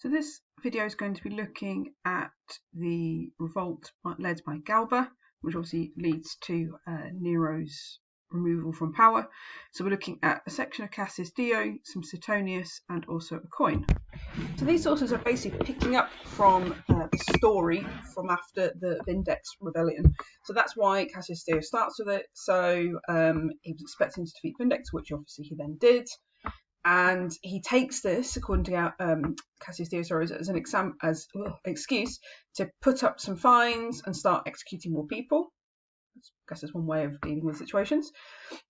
So this video is going to be looking at the revolt led by Galba, which obviously leads to Nero's removal from power. So we're looking at a section of Cassius Dio, some Suetonius, and also a coin. So these sources are basically picking up from the story from after the Vindex rebellion. So that's why Cassius Dio starts with it. So he was expecting to defeat Vindex, which obviously he then did. And he takes this, according to Cassius Dio, as an excuse to put up some fines and start executing more people. I guess that's one way of dealing with situations.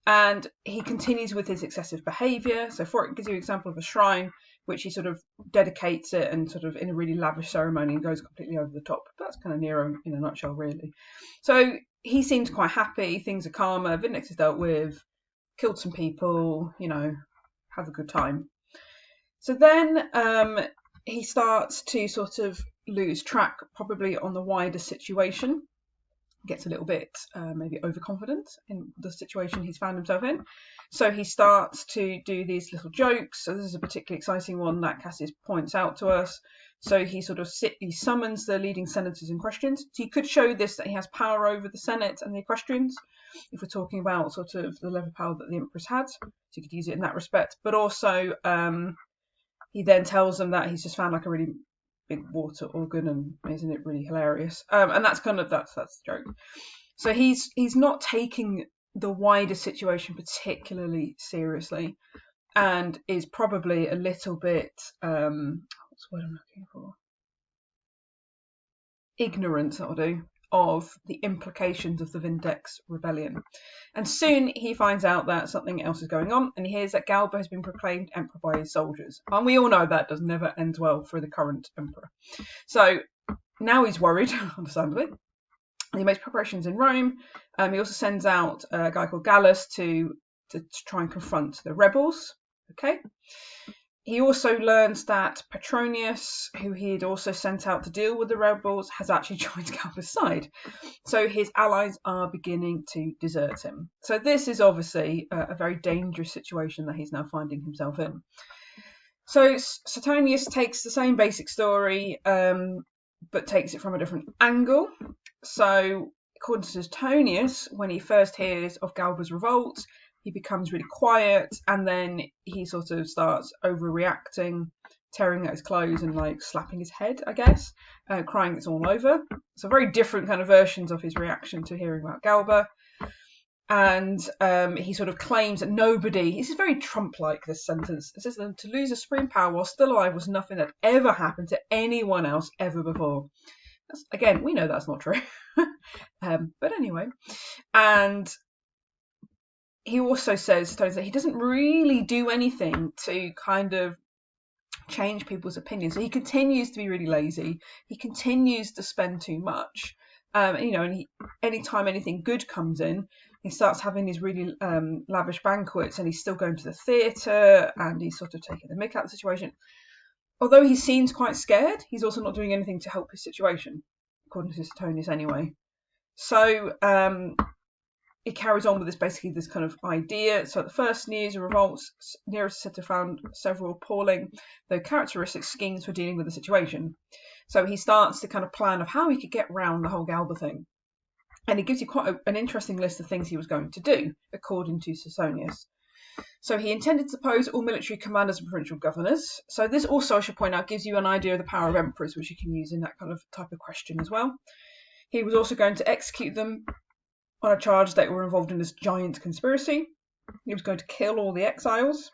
And he continues with his excessive behaviour. So for it gives you an example of a shrine, which he sort of dedicates it and sort of in a really lavish ceremony and goes completely over the top. That's kind of Nero in a nutshell, really. So he seems quite happy. Things are calmer. Vindex is dealt with. Killed some people, have a good time. So then he starts to sort of lose track, probably on the wider situation. Gets a little bit maybe overconfident in the situation he's found himself in. So he starts to do these little jokes. So this is a particularly exciting one that Cassius points out to us. So he sort of he summons the leading senators and questions. So you could show this that he has power over the Senate and the equestrians, if we're talking about sort of the level of power that the emperors had. So you could use it in that respect. But also he then tells them that he's just found like a really big water organ, and isn't it really hilarious? And that's kind of that's the joke. So he's not taking the wider situation particularly seriously, and is probably a little bit what's the word I'm looking for? Ignorant, that'll do, of the implications of the Vindex rebellion. And soon he finds out that something else is going on, and he hears that Galba has been proclaimed emperor by his soldiers. And we all know that does never end well for the current emperor. So now he's worried, understandably. He makes preparations in Rome. He also sends out a guy called Gallus to try and confront the rebels. Okay. He also learns that Petronius, who he had also sent out to deal with the rebels, has actually joined Galba's side. So his allies are beginning to desert him. So this is obviously a very dangerous situation that he's now finding himself in. So Suetonius takes the same basic story, but takes it from a different angle. So according to Suetonius, when he first hears of Galba's revolt, he becomes really quiet, and then he sort of starts overreacting, tearing out his clothes and like slapping his head, I guess, crying it's all over. So very different kind of versions of his reaction to hearing about Galba. And he sort of claims that nobody, this is very Trump-like, this sentence. It says that to lose a supreme power while still alive was nothing that ever happened to anyone else ever before. Again, we know that's not true. But anyway. And he also says that he doesn't really do anything to kind of change people's opinions. So he continues to be really lazy. He continues to spend too much. And anytime anything good comes in, he starts having these really lavish banquets, and he's still going to the theatre, and he's sort of taking the mick out of the situation. Although he seems quite scared, he's also not doing anything to help his situation, according to Suetonius anyway. So he carries on with this kind of idea. So at the first news of revolts, Nero is said to have found several appalling, though characteristic schemes for dealing with the situation. So he starts to kind of plan of how he could get around the whole Galba thing. And he gives you quite an interesting list of things he was going to do, according to Suetonius. So he intended to pose all military commanders and provincial governors. So this also, I should point out, gives you an idea of the power of emperors, which you can use in that kind of type of question as well. He was also going to execute them on a charge that were involved in this giant conspiracy. He was going to kill all the exiles.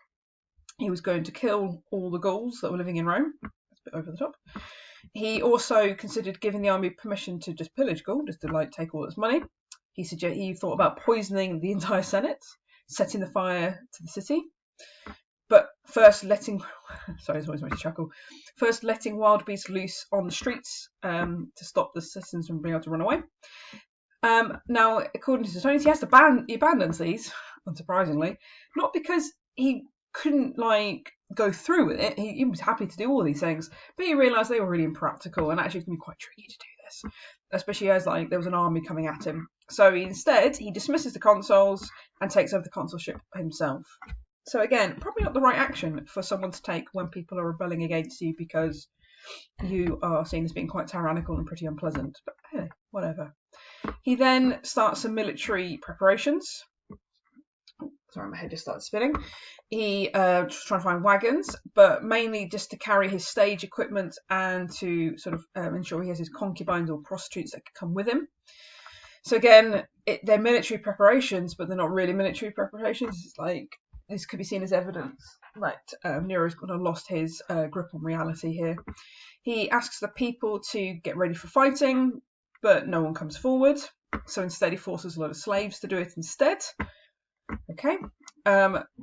He was going to kill all the Gauls that were living in Rome. That's a bit over the top. He also considered giving the army permission to just pillage Gaul, just to take all its money. He thought about poisoning the entire Senate, setting the fire to the city. But first letting wild beasts loose on the streets to stop the citizens from being able to run away. Now, according to Suetonius, he abandons these, unsurprisingly, not because he couldn't go through with it. He was happy to do all these things, but he realised they were really impractical, and actually it's going to be quite tricky to do this, especially as there was an army coming at him. So instead, he dismisses the consuls and takes over the consulship himself. So again, probably not the right action for someone to take when people are rebelling against you because you are seen as being quite tyrannical and pretty unpleasant. But hey, whatever. He then starts some military preparations. Sorry, my head just started spinning. He trying to find wagons, but mainly just to carry his stage equipment and to sort of ensure he has his concubines or prostitutes that could come with him. So again, they're military preparations, but they're not really military preparations. It's like this could be seen as evidence that Nero's kind of lost his grip on reality here. He asks the people to get ready for fighting, but no one comes forward. So instead, he forces a lot of slaves to do it instead. Okay.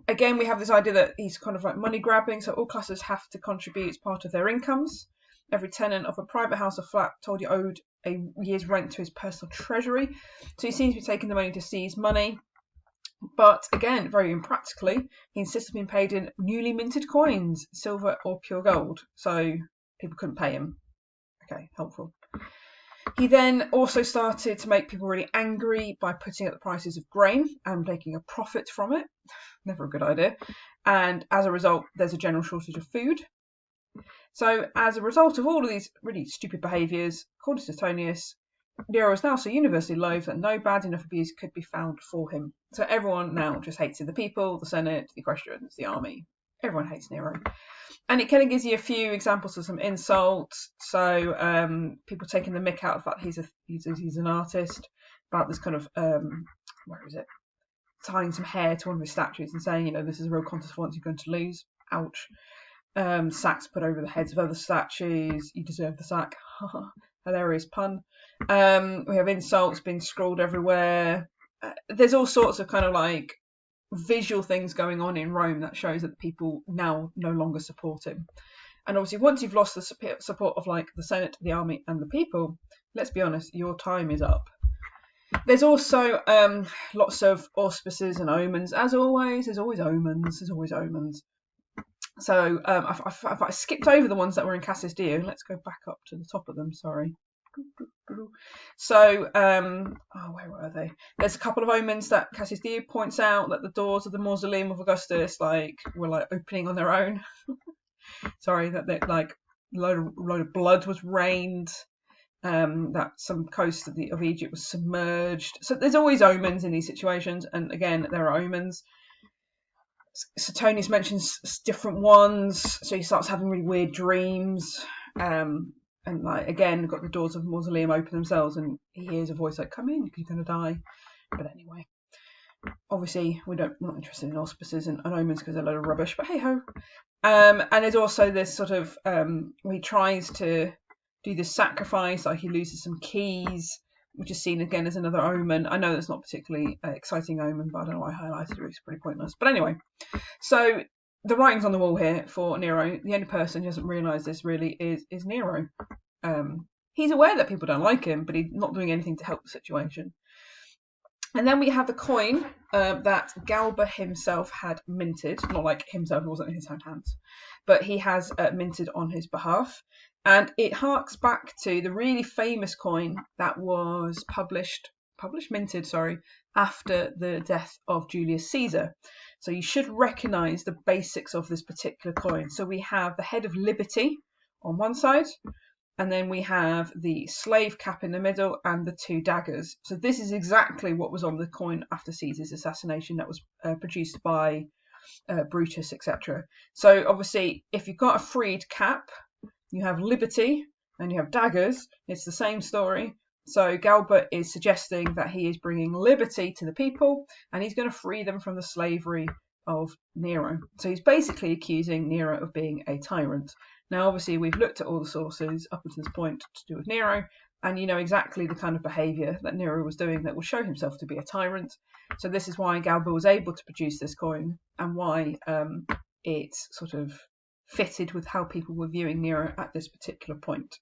Again, we have this idea that he's kind of like money grabbing, so all classes have to contribute as part of their incomes. Every tenant of a private house or flat told he owed a year's rent to his personal treasury. So he seems to be taking the money to seize money. But again, very impractically, he insists on being paid in newly minted coins, silver or pure gold. So people couldn't pay him. Okay, helpful. He then also started to make people really angry by putting up the prices of grain and making a profit from it. Never a good idea. And as a result, there's a general shortage of food. So as a result of all of these really stupid behaviours, according to Suetonius, Nero is now so universally loathed that no bad enough abuse could be found for him. So everyone now just hates him. The people, the Senate, the equestrians, the army. Everyone hates Nero. And it kind of gives you a few examples of some insults. So people taking the mick out of the fact he's an artist, about this kind of, where is it? Tying some hair to one of his statues and saying, this is a real contest for once you're going to lose. Ouch. Sacks put over the heads of other statues. You deserve the sack. Hilarious pun. We have insults being scrawled everywhere. There's all sorts of kind of like visual things going on in Rome that shows that the people now no longer support him. And obviously once you've lost the support of like the Senate, the army and the people, let's be honest, your time is up. There's also lots of auspices and omens. As always, there's always omens. So I skipped over the ones that were in Cassis Dio. Let's go back up to the top of them, sorry. So, where were they? There's a couple of omens that Cassis Dio points out, that the doors of the mausoleum of Augustus were opening on their own. Sorry, that a load of blood was rained. That some coast of Egypt was submerged. So there's always omens in these situations, and again, there are omens. Suetonius mentions different ones, so he starts having really weird dreams. And again, got the doors of the mausoleum open themselves, and he hears a voice like, "Come in, you're going to die." But anyway, obviously we're not interested in auspices and omens because they're a load of rubbish. But hey ho. And there's also this sort of he tries to do this sacrifice, like he loses some keys, which is seen again as another omen. I know that's not particularly exciting omen, but I don't know why I highlighted it. It's pretty pointless. But anyway, so the writing's on the wall here for Nero. The only person who doesn't realise this really is Nero. He's aware that people don't like him, but he's not doing anything to help the situation. And then we have the coin that Galba himself had minted. Not like himself, it wasn't in his own hands. But he has minted on his behalf. And it harks back to the really famous coin that was minted, after the death of Julius Caesar. So you should recognise the basics of this particular coin. So we have the head of liberty on one side, and then we have the slave cap in the middle and the two daggers. So this is exactly what was on the coin after Caesar's assassination that was produced by Brutus, etc. So obviously, if you've got a freed cap, you have liberty and you have daggers. It's the same story. So Galba is suggesting that he is bringing liberty to the people and he's going to free them from the slavery of Nero. So he's basically accusing Nero of being a tyrant. Now, obviously, we've looked at all the sources up until this point to do with Nero, and you know exactly the kind of behaviour that Nero was doing that will show himself to be a tyrant. So this is why Galba was able to produce this coin and why it sort of fitted with how people were viewing Nero at this particular point.